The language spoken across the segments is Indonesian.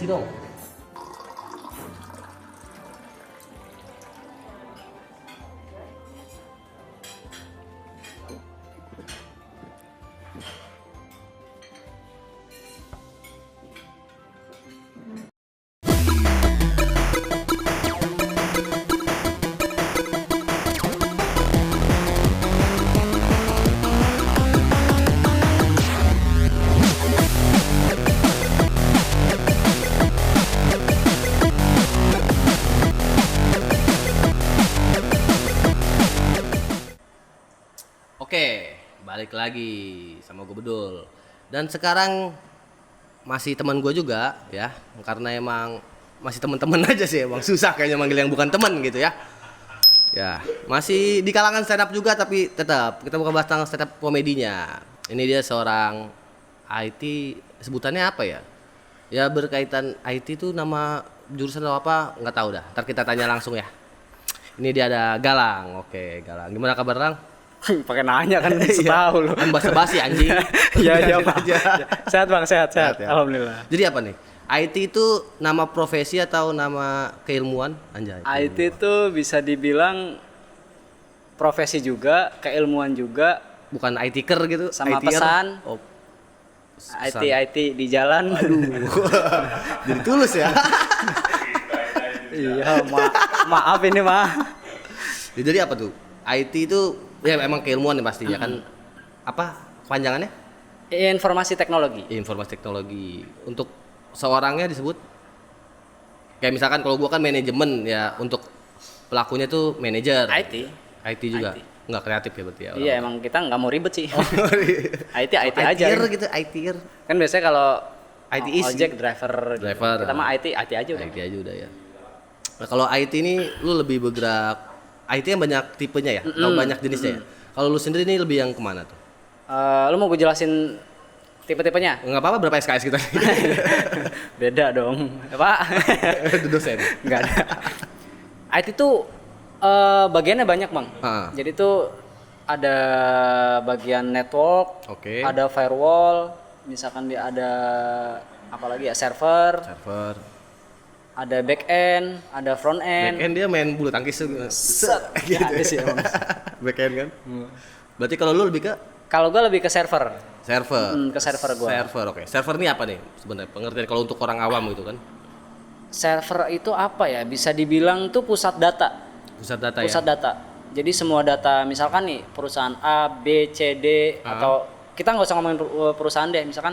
Kasih dong. Oke, balik lagi sama gue Bedul. Dan sekarang masih teman gue juga ya, karena emang masih teman-teman aja sih, emang susah kayaknya manggil yang bukan teman gitu ya. Ya, masih di kalangan stand up juga tapi tetap kita bukan bahas tentang stand up komedinya. Ini dia seorang IT, sebutannya apa ya? Ya berkaitan IT itu nama jurusan atau apa nggak tahu dah. Ntar kita tanya langsung ya. Ini dia ada Galang. Oke, Galang. Gimana kabar, Lang? Pakai nanya kan setahu lu. Kan basa-basi anjing. Iya, Pak. Sehat Bang, sehat. Ya. Alhamdulillah. Jadi apa nih? IT itu nama profesi atau nama keilmuan? Anjay. IT itu bisa dibilang profesi juga, keilmuan juga, Bukan IT-ker gitu, sama IT-er. pesan. Oh, IT di jalan. aduh. Jadi tulus ya. Iya, maaf ini mah. Jadi apa tuh? IT itu ya emang keilmuan ya pastinya kan. Apa panjangannya? Informasi teknologi. Informasi teknologi. Untuk seorangnya disebut kayak misalkan kalau gua kan manajemen ya, untuk pelakunya tuh manajer. IT juga. IT. Nggak kreatif ya berarti ya. Iya, emang kita nggak mau ribet sih. IT aja. IT-er gitu, IT-er. Kan biasanya kalau IT is ojek driver. Driver. Kita mah IT aja udah. IT aja udah ya. Nah, kalau IT ini lu lebih bergerak IT yang banyak tipenya ya, atau banyak jenisnya ya. Kalau lu sendiri nih lebih yang kemana tuh? Lu mau gue jelasin tipe-tipenya? Nggak apa-apa, berapa SKS kita? Beda dong. Pak. Itu dosen. Enggak ada. IT tuh bagiannya banyak, Bang. Jadi tuh ada bagian network, ada firewall, misalkan dia ada apa lagi ya, server, ada back end, ada front end. Back end dia main bulu tangkis tuh. Set. Gitu. Ya, ada sih emang. Back end kan? Berarti kalau lu lebih ke Kalau gue lebih ke server. server. Ke server gua. Server, oke. Server ini apa nih sebenarnya? Pengertian kalau untuk orang awam gitu kan? Server itu apa ya? Bisa dibilang tuh pusat data. Pusat data ya. Pusat data. Jadi semua data, misalkan nih perusahaan A, B, C, D, atau kita nggak usah ngomongin perusahaan deh, misalkan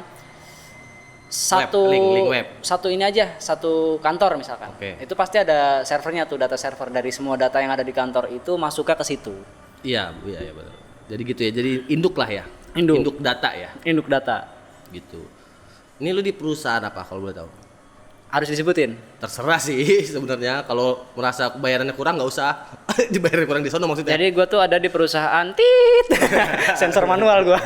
satu link web. Satu ini aja, satu kantor misalkan. Itu pasti ada servernya tuh, data server dari semua data yang ada di kantor itu masuknya ke situ. Iya benar. Jadi gitu ya. Jadi induk lah ya. Induk. Induk data ya. Induk data. Gitu. Ini lu di perusahaan apa kalau boleh tahu? Harus disebutin. Terserah sih sebenarnya. Kalau merasa bayarannya kurang nggak usah. Dibayarin kurang di sono maksudnya. Jadi gue tuh ada di perusahaan tit. Sensor manual gue.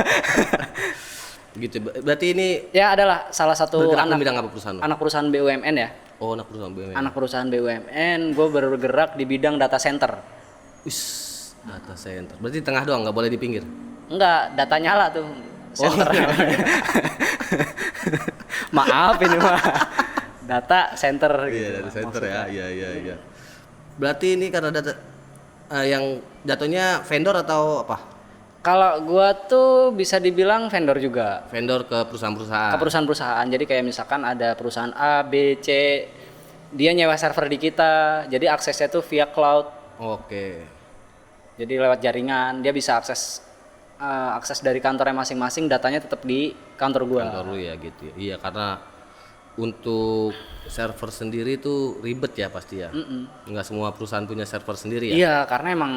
Gitu. Berarti ini Ya adalah salah satu anak bidang apa perusahaan? Anak perusahaan BUMN ya. Oh, anak perusahaan BUMN. Anak perusahaan BUMN, gue bergerak di bidang data center. Data center. Berarti di tengah doang, nggak boleh di pinggir. Enggak, data nyala tuh. Center. Maaf ini mah. Data center Iya, gitu. data center ya. Iya. Berarti ini karena data yang jatuhnya vendor atau apa? Kalau gua tuh bisa dibilang vendor juga. Vendor ke perusahaan-perusahaan. Ke perusahaan-perusahaan. Jadi kayak misalkan ada perusahaan A, B, C, dia nyewa server di kita. Jadi aksesnya tuh via cloud. Oke. Jadi lewat jaringan, dia bisa akses dari kantornya masing-masing, datanya tetap di kantor gua. Kantor lu ya gitu ya. Iya, karena untuk server sendiri tuh ribet ya pasti ya. Nggak semua perusahaan punya server sendiri ya. Iya, karena emang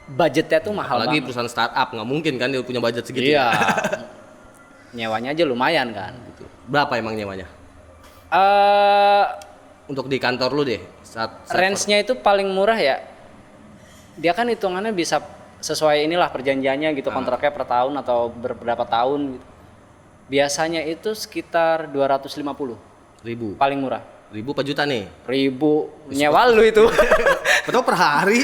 budgetnya tuh mahal Apalagi banget. perusahaan startup nggak mungkin kan dia punya budget segitu. Iya. Ya. Nyewanya aja lumayan kan. Gitu. Berapa emang nyewanya? Untuk di kantor lu deh. Range-nya itu paling murah ya. Dia kan hitungannya bisa sesuai inilah perjanjiannya gitu, kontraknya per tahun atau berapa tahun gitu. Biasanya itu sekitar 250 ribu. paling murah. Ribu per juta nih? Ribu nyewa lu itu. Betul per hari?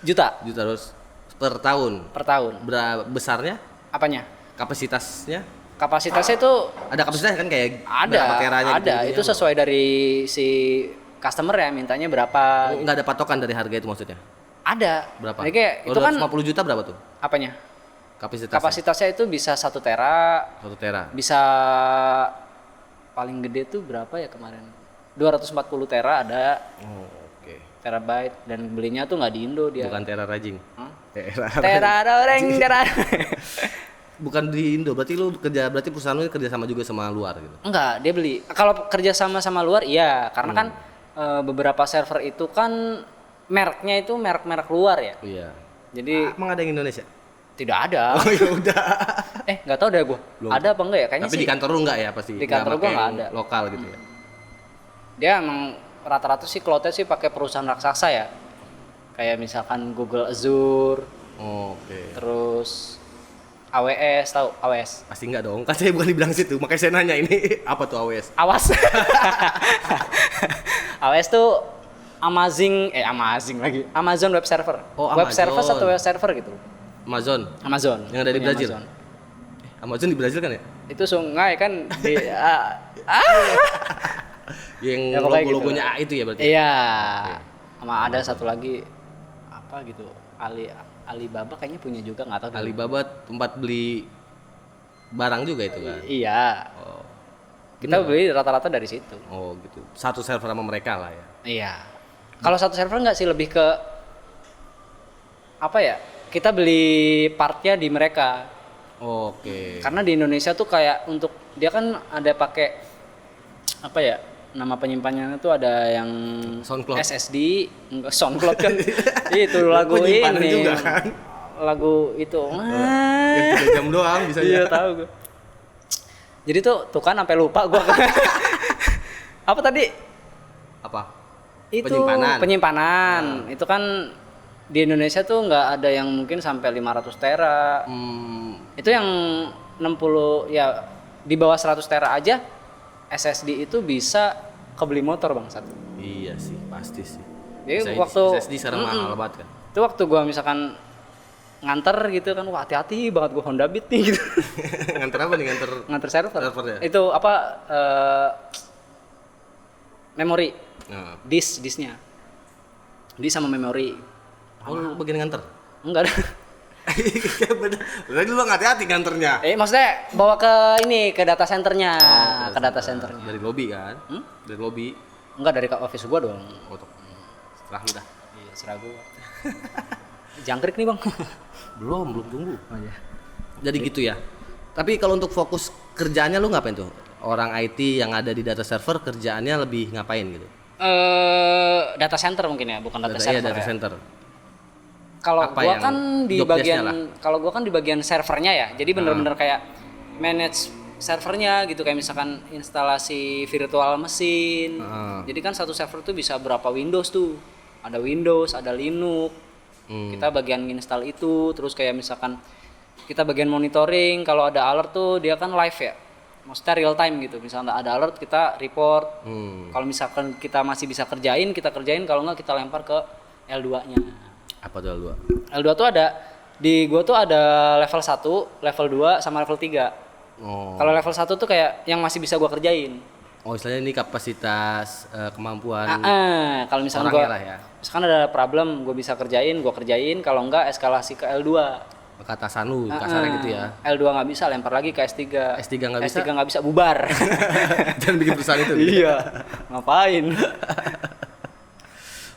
Juta Terus per tahun? per tahun. Besarnya? Apanya? Kapasitasnya? Kapasitasnya itu ada kapasitasnya kan kayak ada, berapa teranya ada. gitu, Itu sesuai dari si customer ya, mintanya berapa. Nggak ada patokan dari harga itu maksudnya? Ada. Berapa? Jadi kayak itu kan 50 juta berapa tuh? apanya? Kapasitasnya Itu bisa 1 tera. 1 tera. Bisa paling gede tuh berapa ya kemarin? 240 tera ada. Oh, oke. Terabyte dan belinya tuh nggak di Indo dia. Bukan tera rajing. Tera doreng tera. Bukan di Indo, berarti perusahaan lu kerja sama juga sama luar gitu. Enggak, dia beli. Kalau kerja sama luar iya, karena kan beberapa server itu kan mereknya itu merek-merek luar ya. Iya. Jadi emang ada yang Indonesia? tidak ada. Oh ya udah. Nggak tahu deh gua. Ada apa enggak ya? Kayaknya Tapi sih. di kantor lu enggak ya pasti? Di kantor gua nggak ada. Lokal gitu ya. Dia emang rata-rata sih cloud-nya sih pakai perusahaan raksasa ya. Kayak misalkan Google Azure. Oke. Terus AWS, tahu AWS? Pasti enggak dong. Kan saya bukan dibilang situ. Makanya saya nanya ini apa tuh AWS? Awas. AWS tuh Amazing lagi. Amazon Web Server. Oh, Web Amazon. Server atau Web Server gitu. Amazon. Yang Yang ada di Brazil. Amazon di Brazil kan ya? Itu sungai kan di Yang ya, pokoknya logo-logonya gitu. A itu ya berarti? Iya. Sama ada satu lagi apa gitu. Alibaba kayaknya punya juga, nggak tahu. Alibaba tempat beli barang juga itu kan? Iya. Oh. Kita beli rata-rata dari situ. Oh gitu. Satu server sama mereka lah ya. Iya. Kalau satu server nggak sih, lebih ke apa ya? Kita beli partnya di mereka. Oke. Karena di Indonesia tuh kayak untuk dia kan ada pakai apa ya? Nama penyimpanannya tuh ada yang SoundCloud. SSD, enggak SoundCloud kan. Itu lagu Penyimpanan ini. juga kan? Lagu itu. Yang 3 jam doang bisa Iya, ya. tahu gue. Jadi tuh kan sampai lupa gua. Apa tadi? Apa? Itu penyimpanan. Itu kan di Indonesia tuh nggak ada yang mungkin sampai 500 tera. Itu yang 60 ya di bawah 100 tera aja SSD itu bisa kebeli motor Bang satu. Iya sih, pasti sih. Jadi waktu SSD sekarang mahal banget kan. Itu waktu gua misalkan nganter gitu kan, wah hati-hati banget gua Honda Beat nih gitu. Nganter apa nih? Nganter server. Ya? Itu apa memori. Nah. Disknya. Disk sama memori. Oh, lu bagian nganter? Enggak ada. Berarti lu nggak hati-hati nganternya. Maksudnya bawa ke ini, ke data centernya, ke data centernya. Dari lobby kan? Dari lobby. Enggak, dari office gua dong. Oh, serah lu dah. Iya, serah gua. Jangkrik nih, Bang. Belum tunggu. Oh iya. Jadi gitu ya. Tapi kalau untuk fokus kerjaannya lu ngapain tuh? Orang IT yang ada di data server kerjaannya lebih ngapain gitu? Data center mungkin ya, bukan data server. Iya, data center. Kalau gua kan di bagian servernya ya. Jadi bener-bener kayak manage servernya gitu, kayak misalkan instalasi virtual mesin. Jadi kan satu server tuh bisa berapa Windows tuh. Ada Windows, ada Linux. Kita bagian install itu, terus kayak misalkan kita bagian monitoring, kalau ada alert tuh dia kan live ya. Maksudnya real time gitu. Misalnya ada alert kita report. Kalau misalkan kita masih bisa kerjain, kita kerjain, kalau enggak kita lempar ke L2-nya. Apa tuh L2? L2 tuh ada di gua tuh ada level 1, level 2 sama level 3. Oh. Kalau level 1 tuh kayak yang masih bisa gua kerjain. Oh, istilahnya ini kapasitas kemampuan. Kalau misalkan gua lah ya. misalkan ada problem gua bisa kerjain, kalau enggak eskalasi ke L2. Ke atasan lu, kasarnya gitu ya. L2 nggak bisa, lempar lagi ke S3. S3 nggak bisa? S3 nggak bisa, bubar. Jangan bikin perusahaan itu. Iya. Ngapain?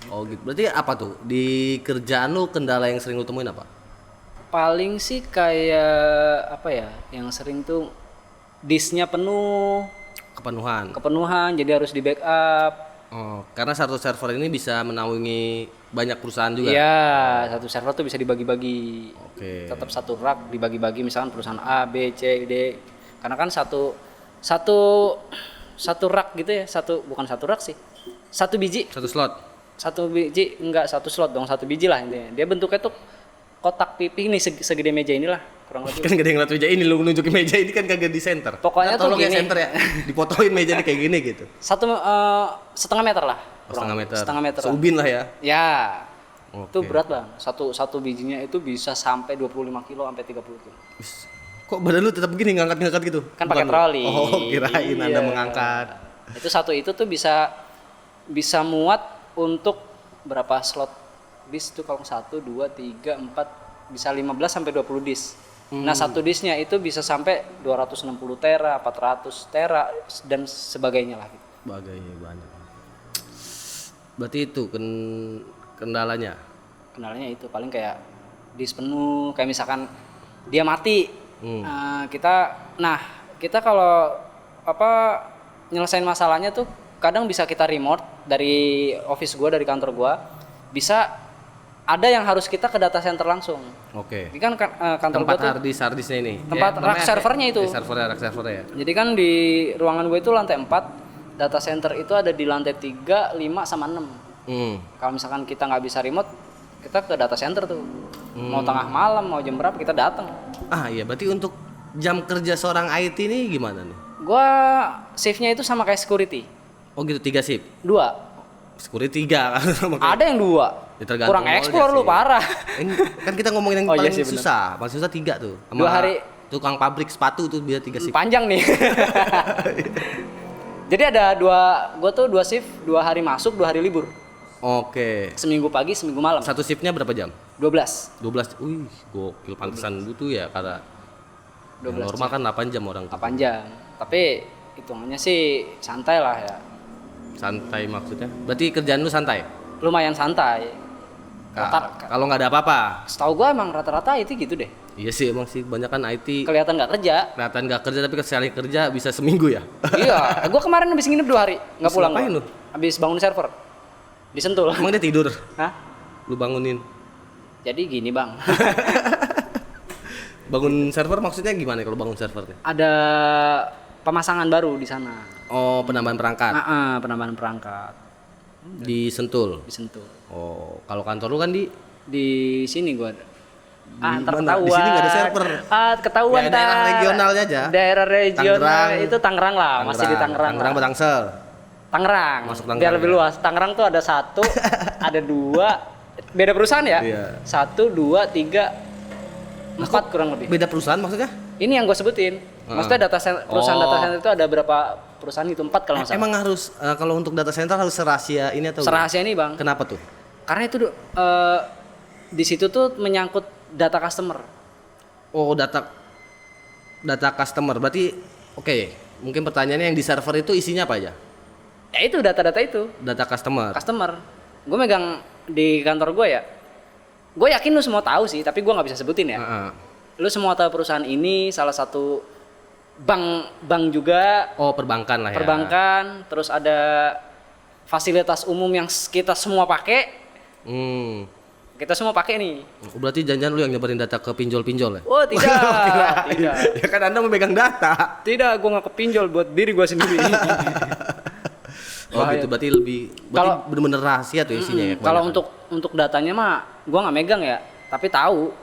Oh gitu. Berarti apa tuh? Di kerjaan lu kendala yang sering lu temuin apa? Paling sih kayak apa ya? Yang sering tuh disknya penuh. Kepenuhan, jadi harus di backup. Oh, karena satu server ini bisa menaungi banyak perusahaan juga. Iya, satu server tuh bisa dibagi-bagi. Oke. Tetap satu rak dibagi-bagi, misalkan perusahaan A, B, C, D. Karena kan satu rak gitu ya, bukan satu rak sih. Satu biji. Satu slot. Satu biji, enggak satu slot dong, satu biji lah intinya. Dia bentuknya tuh kotak pipi nih segede meja inilah kurang lebih. Kan gak ada yang ngeliat meja ini, lu nunjukin meja ini kan kagak di center. Pokoknya tuh gini. Center ya, dipotoin meja ini kayak gini gitu. Setengah meter lah. Setengah meter. Lah. Seubin lah ya. Ya. Oke. Itu berat Bang. Satu bijinya itu bisa sampai 25 kilo sampai 30 kilo. Kok Kok badan lu tetap begini ngangkat-ngangkat gitu? Kan pakai troli. Oh, kirain Anda Iya. mengangkat. Itu tuh bisa muat untuk berapa slot disk tuh kalau 1 2 3 4 bisa 15 sampai 20 disk. Nah, satu disknya itu bisa sampai 260 tera, 400 tera dan sebagainya lah gitu. Sebagainya banyak. Berarti itu kendalanya. Kendalanya itu paling kayak disk penuh, kayak misalkan dia mati. Kita kalau nyelesain masalahnya tuh kadang bisa kita remote dari office gua, dari kantor gua, bisa ada yang harus kita ke data center langsung. Oke. Ini kan kantor Tempat gua tuh harddisknya ini. tempat rack servernya itu. Rack servernya ya. Jadi kan di ruangan gue itu lantai 4, data center itu ada di lantai 3, 5 sama 6. Kalau misalkan kita nggak bisa remote, kita ke data center tuh. Mau tengah malam, mau jam berapa kita datang. Ah iya, berarti untuk jam kerja seorang IT ini gimana nih? Gua shift-nya itu sama kayak security. Oh gitu, 3 shift. 2. Security 3 kan. Ada yang 2. Ya, tergantung kurang mallnya explore lu sih. parah. Ini kan kita ngomongin yang Oh, iya paling sih, bener. susah. Paling susah 3 tuh. Sama 2 hari. tukang pabrik sepatu tuh biar 3 shift. Panjang nih. Jadi ada gua tuh 2 shift, 2 hari masuk, 2 hari libur. Oke. Seminggu pagi, seminggu malam. Satu shiftnya berapa jam? 12. 12. Wih, gokil, pantesan butuh ya karena 12 yang normal kan 8 jam orang tuh. 8 jam. Tapi hitungannya sih santai lah ya. Santai maksudnya. Berarti kerjaan lu santai? Lumayan santai. Kalau nggak ada apa-apa. Setahu gua emang rata-rata itu gitu deh. Iya sih, emang sih kebanyakan IT Kelihatan nggak kerja. kelihatan nggak kerja, tapi sekali kerja bisa seminggu ya. Iya, gua kemarin habis nginep 2 hari, nggak Terus pulang ngapain gua. lu? Habis bangun server. Disentul. Emang dia tidur? Hah? Lu bangunin? Jadi gini, Bang. Bangun server maksudnya gimana kalau bangun servernya? Ada pemasangan baru di sana. Oh, penambahan perangkat Penambahan perangkat di Sentul. disentuh. Oh, kalau kantor lu kan di Di sini gua ntar mana? ketahuan. Di sini nggak ada server. Ketahuan Ya, daerah ntar. regionalnya aja. Daerah regional Tangerang. itu Tangerang lah, masih di Tangerang. Tangerang lah. Tangsel. Tangerang. Masuk Tangerang, Biar lebih ya. luas. Tangerang tuh ada 1, ada 2. Beda perusahaan ya? Iya. 1, 2, 3, 4 kurang lebih. Beda perusahaan maksudnya? Ini yang gue sebutin. Maksudnya perusahaan data center itu ada berapa perusahaan itu? 4 kalau nggak salah. Emang harus kalau untuk data center harus serahasia ini atau? Serahasia ini, Bang. Kenapa tuh? Karena itu di situ tuh menyangkut data customer. Oh, data customer. Berarti oke. Mungkin pertanyaannya yang di server itu isinya apa aja? Ya itu data-data itu. Data customer. Gue megang di kantor gue ya. Gue yakin lu semua tahu sih, tapi gue nggak bisa sebutin ya. Lu semua tahu perusahaan ini salah satu bank juga. Oh, perbankan lah ya. Perbankan, terus ada fasilitas umum yang kita semua pakai. Kita semua pakai nih. Berarti jangan lu yang nyebarin data ke pinjol-pinjol ya? Oh tidak, tidak. Ya kan Anda memegang data. Tidak, gue nggak kepinjol buat diri gue sendiri. Oh gitu, berarti bener-bener rahasia tuh isinya ya. Kalau untuk datanya mah gue nggak megang ya, tapi tahu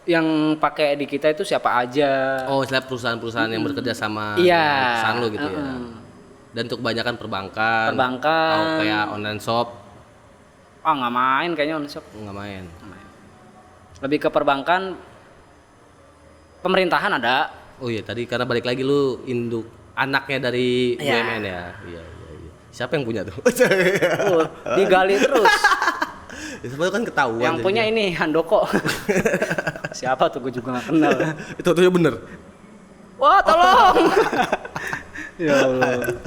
yang pakai di kita itu siapa aja. Oh, istilah perusahaan-perusahaan yang bekerja sama Iya. perusahaan lu gitu ya. Dan untuk kebanyakan perbankan. Perbankan. Oh, kayak online shop. Nggak main kayaknya online shop. Nggak main. Lebih ke perbankan, pemerintahan ada. Oh iya, tadi karena balik lagi lu induk anaknya dari Iya. BUMN ya. Iya. Siapa yang punya tuh? Digali terus. Ya, sebenarnya kan ketahuan. Yang punya ini Handoko. Siapa tuh, gue juga nggak kenal. Itu tuh bener. Wah, tolong. Ya Allah.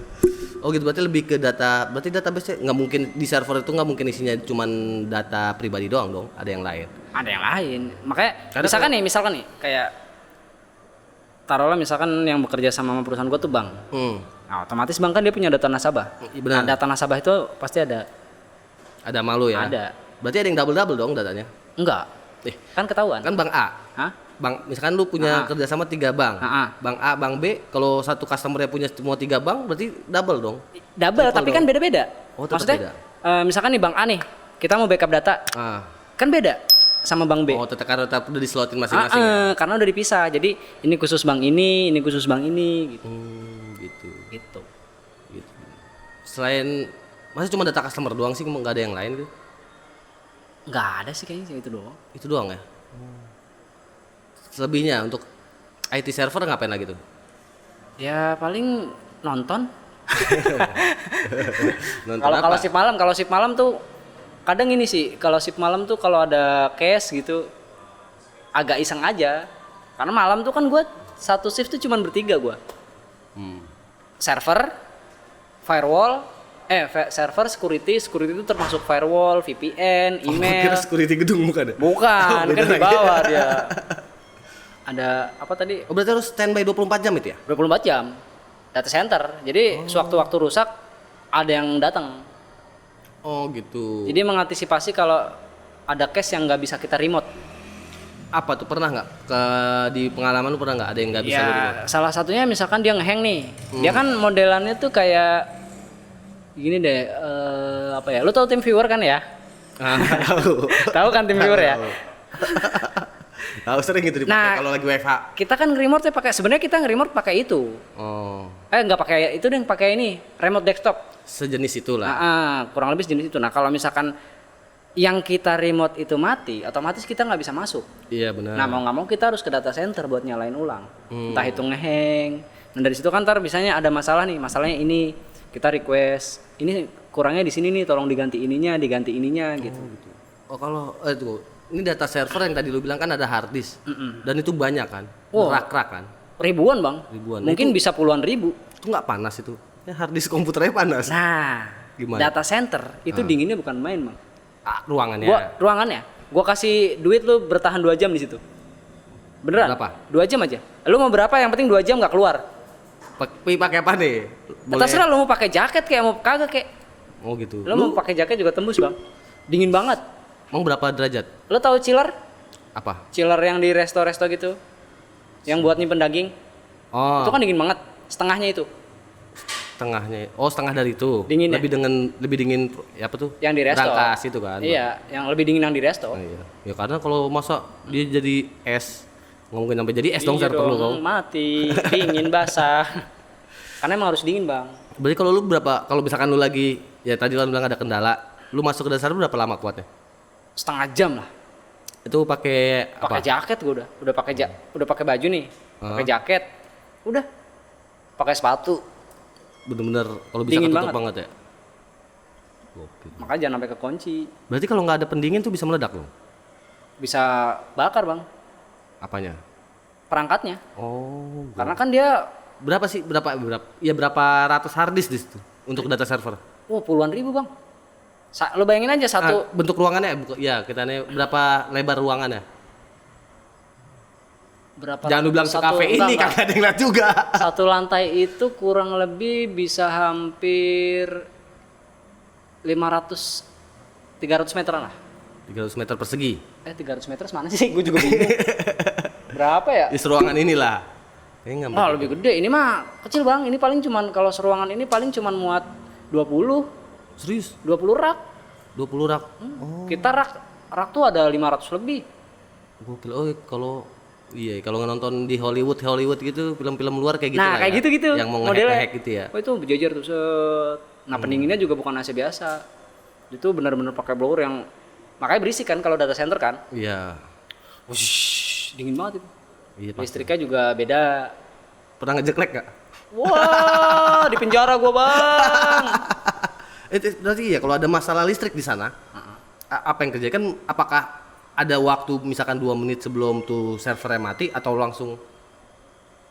Oh gitu, berarti lebih ke data. Berarti database nggak mungkin di server itu nggak mungkin isinya cuman data pribadi doang dong. Ada yang lain. Ada yang lain. Makanya Karena misalkan nih kayak taruhlah misalkan yang bekerja sama perusahaan gue tuh bank. Nah, otomatis bank kan dia punya data nasabah. Benar. Nah, data nasabah itu pasti ada. Ada malu ya. Ada. Berarti ada yang double dong datanya. Enggak. Kan ketahuan. Kan bank A. Hah? Bank, misalkan lu punya kerjasama 3 bank. Bank A, bank B, kalau satu customer-nya punya semua 3 bank, berarti double dong. Double, tapi kan beda-beda. Oh, tetap maksudnya, beda. Misalkan nih bank A nih, kita mau backup data, kan beda sama bank B. Oh, tetap udah dislotin masing-masing. Ya? Karena udah dipisah. Jadi ini khusus bank ini khusus bank ini, gitu. Gitu. Selain masih cuma data customer doang sih, nggak ada yang lain gitu? Nggak ada sih kayaknya itu doang. Itu doang ya. Selebihnya untuk IT server ngapain lagi tuh? Ya paling nonton. Nonton Kalau apa? shift malam tuh kadang ini sih, kalau shift malam tuh kalau ada case gitu agak iseng aja. Karena malam tuh kan gue satu shift tuh cuman bertiga gue. Server, firewall, server, security itu termasuk firewall, VPN, Oh, email. kira security gedung bukan ya? Bukan, Oh, beda kan di lagi. bawah dia. Ada apa tadi? Oh, berarti harus standby 24 jam itu ya? 24 jam. Data center. Jadi sewaktu-waktu rusak ada yang datang. Oh gitu. Jadi mengantisipasi kalau ada case yang nggak bisa kita remote. Apa tuh, pernah nggak di pengalaman lu, pernah nggak ada yang nggak bisa lu remote? Ya, salah satunya misalkan dia ngehang nih. Dia kan modelannya tuh kayak gini deh, apa ya? Lu tahu TeamViewer kan ya? Tahu. Tahu kan TeamViewer ya? Tahu, sering itu dipakai Nah, kalau lagi WFH. Kita kan remote pakai, sebenarnya kita nge-remote pakai itu. Oh, Nggak pakai itu deh, pakai ini, remote desktop. sejenis itulah. Kurang lebih jenis itu. Nah, kalau misalkan yang kita remote itu mati, otomatis kita nggak bisa masuk. Iya benar. Nah, mau nggak mau kita harus ke data center buat nyalain ulang. Entah itu ngehang. Nah, dari situ kan ntar misalnya ada masalah nih, masalahnya ini, kita request, ini kurangnya di sini nih, tolong diganti ininya gitu. Oh kalau itu, ini data server yang tadi lu bilang kan ada hard disk. Dan itu banyak kan? Oh. Rak-rak kan? Ribuan, Bang. Ribuan. Mungkin bisa puluhan ribu. Itu nggak panas itu? Ya hard disk komputernya panas. Nah, Gimana? data center itu dinginnya bukan main, Bang. Ruangannya. Ruangannya, gua kasih duit lu bertahan 2 jam di situ. Beneran? Berapa? 2 jam aja. Lu mau berapa? Yang penting 2 jam nggak keluar. Pakai apa nih? Terserah lu mau pakai jaket kayak mau kagak kayak. Oh gitu. Lu mau pakai jaket juga tembus, Bang. Dingin banget. Emang berapa derajat? Lu tahu chiller? Apa? Chiller yang di resto-resto gitu. Yang buat nyimpen daging. Oh. Itu kan dingin banget. Setengahnya itu. Setengahnya. Oh, setengah dari itu. Dinginnya. Lebih dingin ya apa tuh? Yang di resto. Brankas itu kan. Iya, yang lebih dingin yang di resto. Oh, iya. Ya karena kalau masa dia jadi es, nggak mungkin sampai jadi es dong Iya server lu kau. mati, dingin basah. Karena emang harus dingin, Bang. Berarti kalau lu berapa, kalau misalkan lu lagi, ya tadi lu bilang ada kendala, lu masuk ke dasar berapa lama kuatnya? Setengah jam lah. Itu pakai apa? Pakai jaket gua udah pakai baju nih. Pakai jaket. Udah. Pakai sepatu. Bener-bener kalau bisa Dingin ketutup banget. banget ya. Gokil. Makanya jangan sampai kekunci. Berarti kalau nggak ada pendingin tuh bisa meledak loh. Bisa bakar, Bang. Apanya? Perangkatnya. Oh. Karena kan dia Berapa sih? Berapa ratus hard disk di situ untuk data server? puluhan ribu, Bang. Lo bayangin aja satu Bentuk ruangannya ya, kita nih berapa lebar ruangannya? berapa Jangan lu bilang satu- sekafe ini enggak. kagak ada yang lihat juga. Satu lantai itu kurang lebih bisa hampir 500 300 meteran lah. 300 meter persegi. 300 meter mana sih? Gue juga bingung. Berapa ya? Di ruangan inilah. Kayaknya nggak Lebih gede. Ini mah kecil, Bang. Ini paling cuman kalau seruangan ini paling cuman muat 20 serius. 20 rak. 20 rak. Kita rak tuh ada 500 lebih. Gokil. Oh, kalau nonton di Hollywood gitu, film-film luar kayak gitu Nah, lah kayak ya. gitu-gitu. Yang mau Modelnya. nge-hack gitu ya. Oh, itu berjejer tuh set. Nah, pendinginnya juga bukan AC biasa. Itu benar-benar pakai blower yang makanya berisik kan kalau data center kan. Iya. Wush, dingin banget itu. Iya, pasti. Listriknya juga beda. Pernah ngejeklek gak? Wah, di penjara gua, Bang. Itu berarti ya kalau ada masalah listrik di sana, apa yang terjadi kan? Apakah ada waktu misalkan 2 menit sebelum tuh servernya mati atau langsung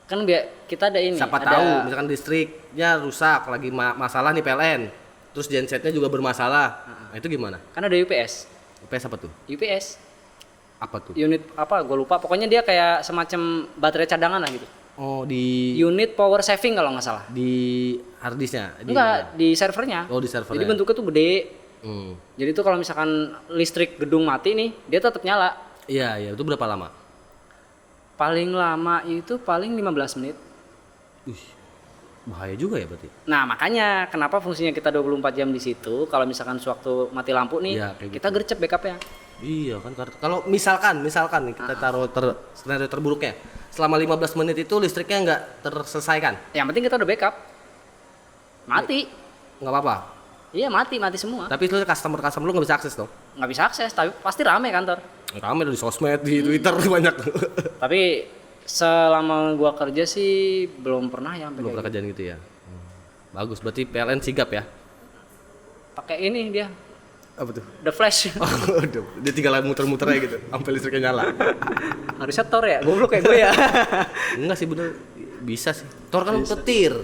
Kan kita ada ini, siapa ada tahu misalkan listriknya rusak lagi masalah nih PLN, terus gensetnya juga bermasalah. Nah, itu gimana? kan ada UPS. UPS apa tuh? UPS. Apa tuh? Unit apa? Gua lupa. Pokoknya dia kayak semacam baterai cadangan lah gitu. Oh, di Unit power saving kalau nggak salah. harddisknya? Enggak, di servernya. Oh, di servernya. Jadi bentuknya tuh gede. Hmm. Jadi itu kalau misalkan listrik gedung mati nih, dia tetap nyala. Iya, itu berapa lama? Paling lama itu paling 15 menit. Bahaya juga ya berarti. Nah, makanya kenapa fungsinya kita 24 jam di situ. Kalau misalkan sewaktu mati lampu nih, Iya, kayak kita gercep backupnya. Iya kan, kalau misalkan nih kita taruh skenario terburuknya, selama 15 menit itu listriknya nggak terselesaikan, Yang penting kita udah backup. Mati. nggak apa-apa. Iya, mati semua. Tapi itu customer lu nggak bisa akses dong. Nggak bisa akses, tapi pasti rame kantor. Rame di sosmed, di Twitter banyak. Tapi Selama gua kerja sih belum pernah ya. Belum pernah kerjaan gitu ya. Bagus, berarti PLN sigap ya? Pakai ini dia. Apa tuh? The Flash. Oh, dia tinggal muter-muter aja gitu, sampai listriknya nyala. Harusnya Thor ya, goblok kayak gue ya. Enggak sih bener, bisa sih. Thor kan petir,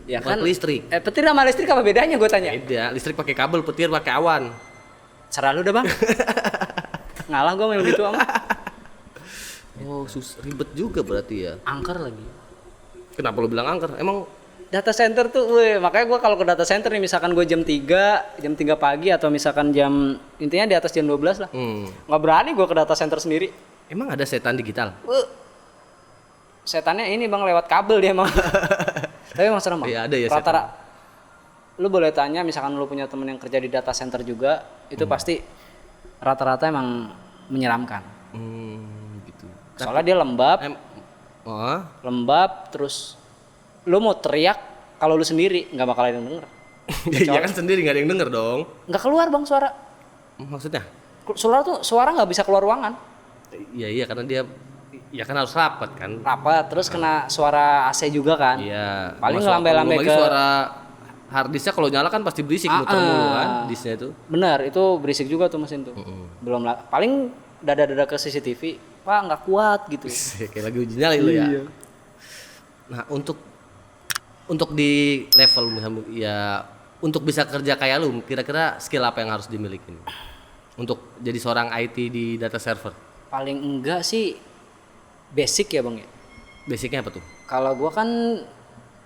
ya kan listrik. Petir sama listrik apa bedanya gue tanya? Beda, listrik pakai kabel, petir pakai awan. Serah lu dah bang. Ngalah gue main gitu amat. Oh, ribet juga berarti ya. Angker lagi. Kenapa lu bilang angker? Emang data center tuh, makanya gue kalau ke data center nih, misalkan gue jam 3 pagi atau misalkan intinya di atas jam 12 lah. Nggak berani gue ke data center sendiri. Emang ada setan digital? Setannya ini bang, lewat kabel dia emang. Tapi emang serem bang. Iya ada ya setan. Lu boleh tanya, misalkan lu punya temen yang kerja di data center juga, itu pasti rata-rata emang menyeramkan. Gitu. Soalnya dia lembab, terus lu mau teriak kalau lu sendiri nggak bakal ada yang denger. Ya kan sendiri nggak ada yang denger dong. Nggak keluar bang suara. Maksudnya? Suara nggak bisa keluar ruangan. Iya karena dia ya kan harus rapat kan. Rapat terus kena suara AC juga kan. Iya. Paling ngelambai-lambai ke suara harddisknya kalau nyala kan pasti berisik muter mulu kan disknya itu. Bener, itu berisik juga tuh mesin tuh. Belum lah. Paling dada-dada ke CCTV, Pak nggak kuat gitu. Kayak lagi uji nyali lu ya. Nah untuk di level ya untuk bisa kerja kayak lu, kira-kira skill apa yang harus dimiliki untuk jadi seorang IT di data server? Paling enggak sih basic ya bang ya. Basicnya apa tuh? Kalau gua kan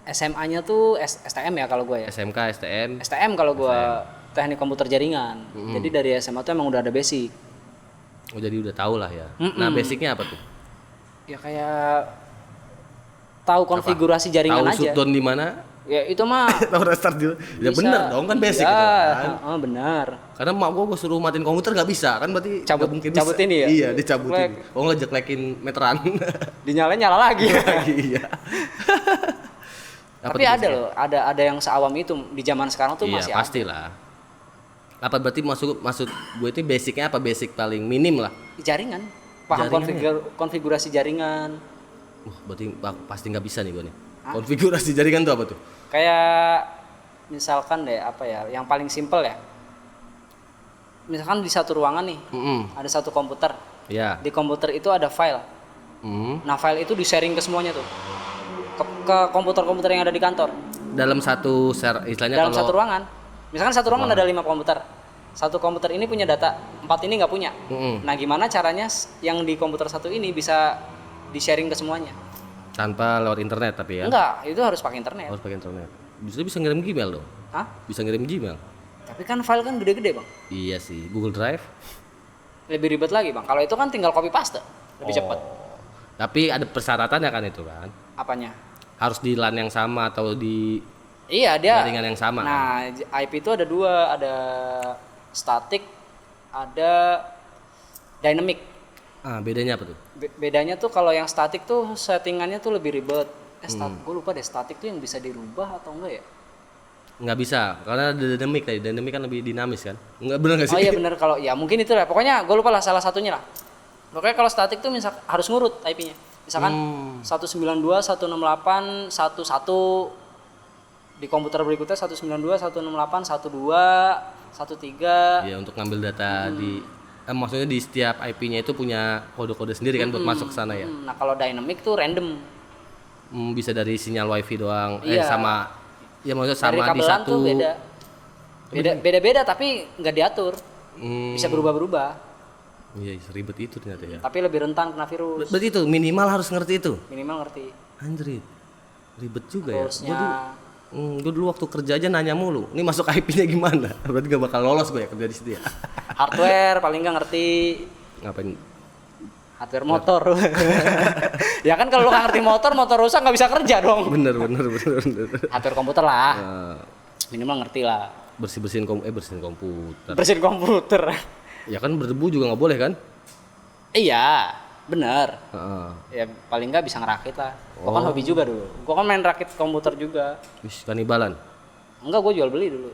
SMA-nya tuh STM ya kalau gua ya. SMK, STM. STM kalau gua teknik komputer jaringan. Jadi dari SMA tuh emang udah ada basic. Oh jadi udah tahu lah ya. Nah basicnya apa tuh? Ya kayak tahu konfigurasi jaringan tahu aja. Tahu shutdown di mana? Ya itu mah. Tahu restart dulu. Ya bener dong kan basic ya, itu kan. Oh benar. Karena mak gua suruh matiin komputer nggak bisa kan berarti Cabut bisa. ini ya. Iya dicabutin. Oh ngejeklekin meteran. Dinyalain nyala lagi. Iya. Tapi ada loh, ada yang seawam itu di zaman sekarang tuh masih ada. Iya pastilah. Apa berarti maksud gue itu basicnya apa? Basic paling minim lah. Jaringan. Paham konfigurasi jaringan. Berarti pasti nggak bisa nih gue nih. Konfigurasi jaringan tuh apa tuh? Kayak misalkan deh apa ya, yang paling simpel ya. Misalkan di satu ruangan nih, ada satu komputer. Ya. Di komputer itu ada file. Nah file itu di-sharing ke semuanya tuh. Ke komputer-komputer yang ada di kantor. Dalam satu istilahnya dalam satu ruangan. Misalkan satu ruangan ada 5 komputer. Satu komputer ini punya data, 4 ini nggak punya. Nah gimana caranya yang di komputer satu ini bisa di-sharing ke semuanya? Tanpa lewat internet tapi ya? Enggak, itu harus pakai internet. Harus pakai internet. Justru bisa ngirim Gmail dong? Hah? Bisa ngirim Gmail. Tapi kan file kan gede-gede bang. Iya sih, Google Drive. Lebih ribet lagi bang, kalau itu kan tinggal copy paste, lebih cepat. Tapi ada persyaratannya kan itu kan? Apanya? Harus di LAN yang sama atau di jaringan yang sama. Nah kan? IP itu ada 2, ada static, ada dynamic. Bedanya apa tuh? Bedanya tuh kalau yang static tuh settingannya tuh lebih ribet. Gue lupa deh, static tuh yang bisa dirubah atau enggak ya? Nggak bisa, karena ada dynamic tadi. Dynamic kan lebih dinamis kan? Enggak benar nggak sih? Oh iya benar, kalau ya mungkin itu lah. Pokoknya gue lupa lah salah satunya lah. Pokoknya kalau static tuh harus ngurut IP-nya. Misalkan 192, 168, 11 di komputer berikutnya 192, 168, 12, 13. Iya, untuk ngambil data maksudnya di setiap IP-nya itu punya kode-kode sendiri kan buat masuk ke sana ya. Nah, kalau dynamic tuh random. Bisa dari sinyal wifi doang. Iya. Sama ya maksudnya sama dari di satu. Tuh beda-beda tapi nggak diatur. Bisa berubah-berubah. Iya, ribet itu ternyata ya. Tapi lebih rentan kena virus. Berarti itu minimal harus ngerti itu. Minimal ngerti. Anjir. Ribet juga terusnya, ya. Gue dulu waktu kerja aja nanya mulu. Ini masuk IP-nya gimana? Berarti gak bakal lolos gue ya kerja di situ ya. Hardware paling nggak ngerti. Ngapain? Hardware motor. Ya kan kalau lu nggak ngerti motor rusak nggak bisa kerja dong. Bener. Hardware komputer lah. Minimal ngerti lah. Bersihin komputer. Bersihin komputer. Ya kan berdebu juga nggak boleh kan? Iya, bener. Ya paling nggak bisa ngerakit lah. Gua kan hobi juga dulu. Gua kan main rakit komputer juga. Wih, kanibalan? Enggak, gua jual beli dulu.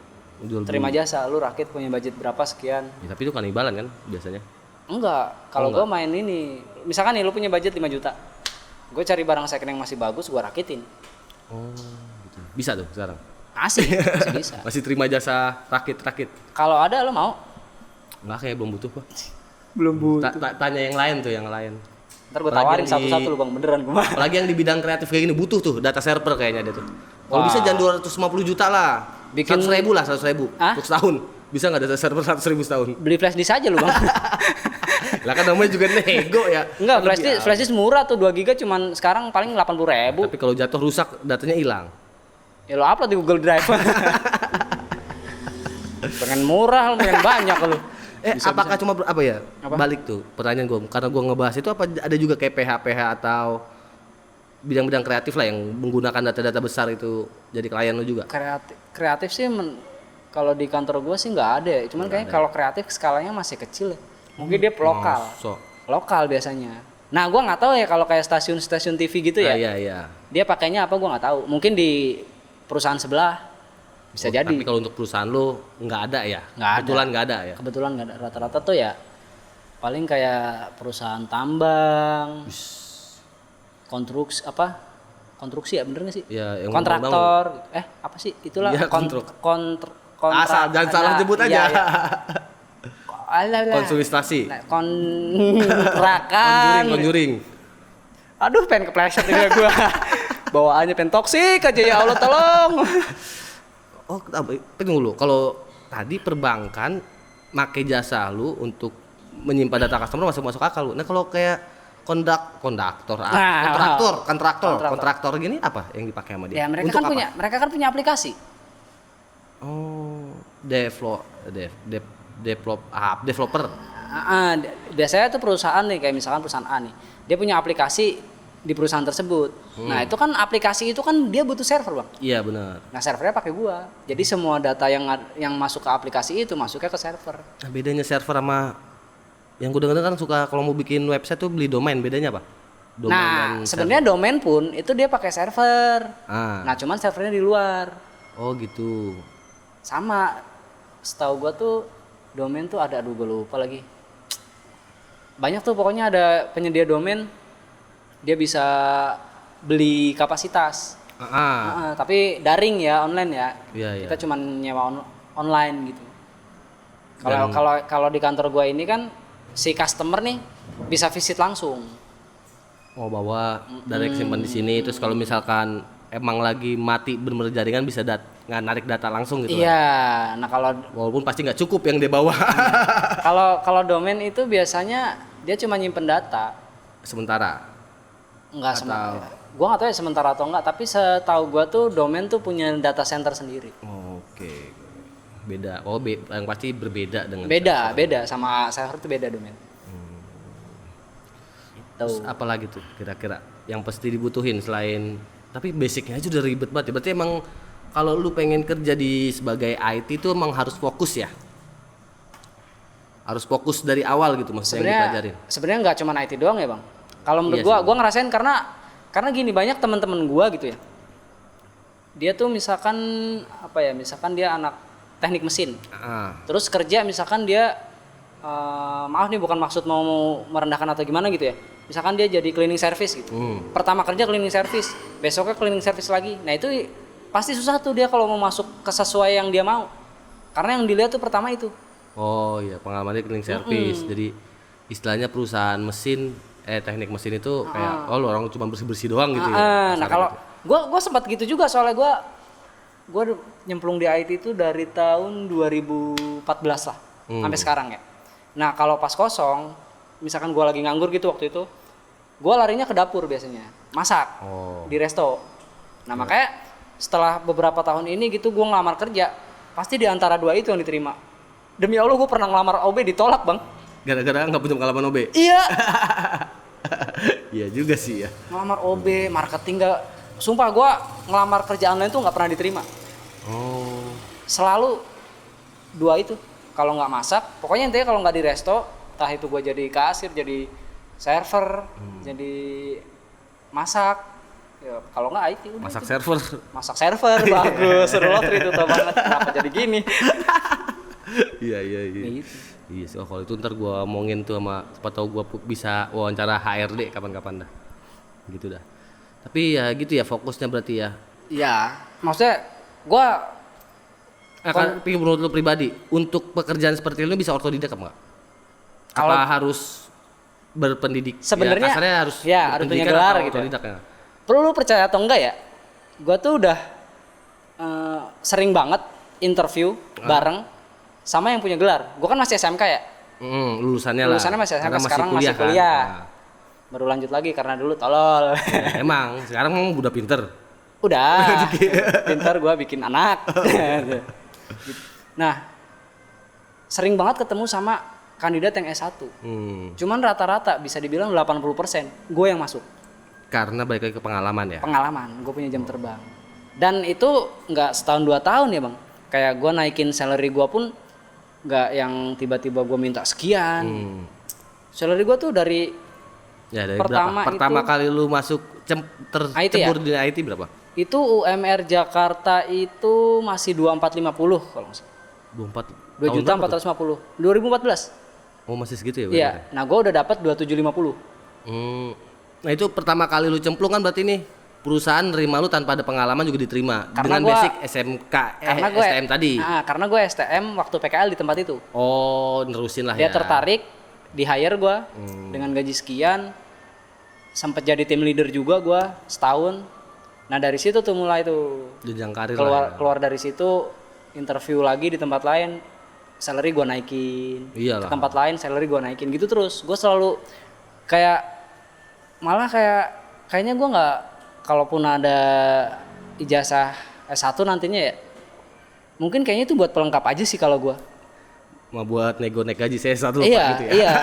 Terima jasa, lu rakit punya budget berapa sekian. Ya, tapi itu kanibalan kan biasanya? Enggak, kalau gua main ini, misalkan nih lu punya budget 5 juta. Gue cari barang second yang masih bagus, gue rakitin. Oh, gitu. Bisa tuh sekarang? Masih bisa. Masih terima jasa rakit-rakit? Kalau ada lo mau? Enggak, kayak belum butuh Pak. Belum butuh. Tanya yang lain tuh, yang lain. Ntar gue tawarin satu-satu lo bang, beneran gue mah. Apalagi yang di bidang kreatif kayak gini butuh tuh data server kayaknya dia tuh. Kalau bisa jangan 250 juta lah. Bikin 100.000 lah, 100.000 untuk setahun. Bisa nggak data server 100.000 setahun? Beli flash disk aja lo bang. Lah kan namanya juga nego ya. Enggak, flash disk murah tuh 2 giga cuman sekarang paling 80.000. Tapi kalau jatuh rusak datanya hilang. Ya lo upload di Google Drive. Pengen murah, pengen banyak lo. Apakah cuma apa ya? Apa? Balik tuh pertanyaan gue, karena gue ngebahas itu apa ada juga kayak PH atau bidang-bidang kreatif lah yang menggunakan data-data besar itu jadi klien lo juga? Kreatif sih kalau di kantor gue sih nggak ada ya. Cuman kayaknya kalau kreatif skalanya masih kecil ya. Mungkin dia lokal. Lokal biasanya. Nah, gue nggak tahu ya kalau kayak stasiun TV gitu ya. Iya. Dia pakainya apa gue nggak tahu. Mungkin di perusahaan sebelah bisa jadi. Tapi kalau untuk perusahaan lo nggak ada ya? Kebetulan nggak ada ya? Kebetulan nggak ada. Rata-rata tuh ya paling kayak perusahaan tambang, konstruksi ya, bener nggak sih? Ya, yang kontraktor. Apa sih? Itulah ya, kontrak. Jangan salah jebut aja. Iya. Konsultasi. Kontrakan. Conjuring. Aduh, pengen kepleset juga gua. Bawaannya pengen toksik aja, ya Allah tolong. Oh, tunggu dulu. Kalau tadi perbankan make jasa lu untuk menyimpan data customer masuk akal lu. Nah, kalau kayak kontraktor gini apa yang dipakai sama dia? Ya, mereka kan punya aplikasi. Oh, developer. Biasanya tuh perusahaan nih, kayak misalkan perusahaan A nih, dia punya aplikasi di perusahaan tersebut. Nah, itu kan aplikasi itu kan dia butuh server, Bang. Iya, benar. Nah, servernya pakai gua. Jadi semua data yang masuk ke aplikasi itu masuknya ke server. Nah, bedanya server sama yang gua dengar kan suka kalau mau bikin website tuh beli domain, bedanya apa? Nah, sebenarnya domain pun itu dia pakai server. Nah, cuman servernya di luar. Oh, gitu. Sama, setahu gua tuh domain tuh ada, gua lupa lagi. Banyak tuh pokoknya ada penyedia domain, dia bisa beli kapasitas. Tapi daring ya, online ya. Iya. Kita cuma nyewa online gitu. Kalau di kantor gua ini kan si customer nih bisa visit langsung. Oh, bawa direct simpan di sini, terus kalau misalkan emang lagi mati bener-bener jaringan bisa narik data langsung gitu. Iya. Nah, kalau walaupun pasti nggak cukup yang dia bawa. Kalau domain itu biasanya dia cuma nyimpen data sementara. Enggak sementara. Gua nggak tahu ya sementara atau enggak, tapi setahu gua tuh domain tuh punya data center sendiri. Oke. Beda. Yang pasti berbeda dengan beda sama server itu beda domain. Terus apa lagi tuh kira-kira yang pasti dibutuhin selain, tapi basicnya aja udah ribet banget ya. Berarti emang kalau lu pengen kerja sebagai IT tuh emang harus fokus ya? Harus fokus dari awal gitu maksudnya yang dipelajarin. Sebenarnya nggak cuma IT doang ya, Bang. Kalau menurut gua ngerasain karena gini, banyak teman-teman gua gitu ya. Dia tuh misalkan misalkan dia anak teknik mesin. Terus kerja misalkan dia maaf nih, bukan maksud mau merendahkan atau gimana gitu ya. Misalkan dia jadi cleaning service gitu. Pertama kerja cleaning service, besoknya cleaning service lagi. Nah, itu pasti susah tuh dia kalau mau masuk ke sesuai yang dia mau. Karena yang dilihat tuh pertama itu. Oh iya, pengalamannya cleaning service. Jadi istilahnya perusahaan mesin, teknik mesin itu kayak lu orang cuma bersih-bersih doang gitu ya. Nah, kalau gua sempat gitu juga, soalnya gua nyemplung di IT itu dari tahun 2014 lah sampai sekarang ya. Nah, kalau pas kosong, misalkan gua lagi nganggur gitu waktu itu, gua larinya ke dapur biasanya, masak di resto. Nah, makanya setelah beberapa tahun ini gitu gua ngelamar kerja, pasti di antara dua itu yang diterima. Demi Allah, gua pernah ngelamar OB ditolak, Bang. Gara-gara nggak punya pengalaman OB? Iya. Iya juga sih ya. Ngelamar OB, marketing nggak. Sumpah gua ngelamar kerjaan lain tuh nggak pernah diterima. Selalu dua itu. Kalau nggak masak, pokoknya intinya kalau nggak di resto, entah itu gua jadi kasir, jadi server, jadi masak. Ya, kalau nggak IT udah. Masak itu. Masak server bagus. Seru lotri itu tau banget. Kenapa jadi gini? Iya. Gitu. Iya sih, kalau itu ntar gue omongin tuh sama, siapa tahu gue bisa wawancara HRD kapan-kapan dah. gitu dah. Tapi ya gitu ya fokusnya berarti ya. Iya, maksudnya gua Tapi menurut lu pribadi, untuk pekerjaan seperti lu bisa otodidak apa enggak? Apa harus berpendidik? Sebenarnya ya, kasarnya harus harus punya gelar gitu. Ya? Perlu lu percaya atau enggak ya? Gua tuh udah sering banget interview bareng sama yang punya gelar. Gua kan masih SMK ya. Lulusannya masih SMK, sekarang masih kuliah. Kan? Baru lanjut lagi karena dulu tolol. Ya, emang sekarang udah pinter. Udah. Pinter gua bikin anak. Nah, sering banget ketemu sama kandidat yang S1. Cuman rata-rata bisa dibilang 80% gue yang masuk. Karena balik lagi ke pengalaman ya? Pengalaman, gue punya jam terbang. Dan itu nggak setahun 2 tahun ya bang. Kayak gue naikin salary gue pun nggak yang tiba-tiba gue minta sekian. Salary gue tuh dari pertama kali lu masuk tercebur di IT berapa? Itu UMR Jakarta itu masih 2450 kalau nggak salah. 2.450. 2014. Oh masih segitu ya? Iya. Nah gue udah dapat 2750. Nah itu pertama kali lu cemplung kan berarti nih perusahaan nerima lu tanpa ada pengalaman juga diterima karena dengan basic SMK STM tadi. Karena gue STM waktu PKL di tempat itu. Oh nerusin lah Dia ya. tertarik, di hire gue dengan gaji sekian, sempet jadi tim leader juga gue setahun. Nah dari situ tuh mulai tuh jenjang karir keluar dari situ interview lagi di tempat lain, salary gue naikin. Iyalah. Ke tempat lain salary gue naikin gitu terus. Gue selalu kayaknya gue nggak, kalaupun ada ijazah S1 nantinya ya mungkin kayaknya itu buat pelengkap aja sih kalau gue. Mau buat nego-nego gaji saya satu gitu ya. Iya.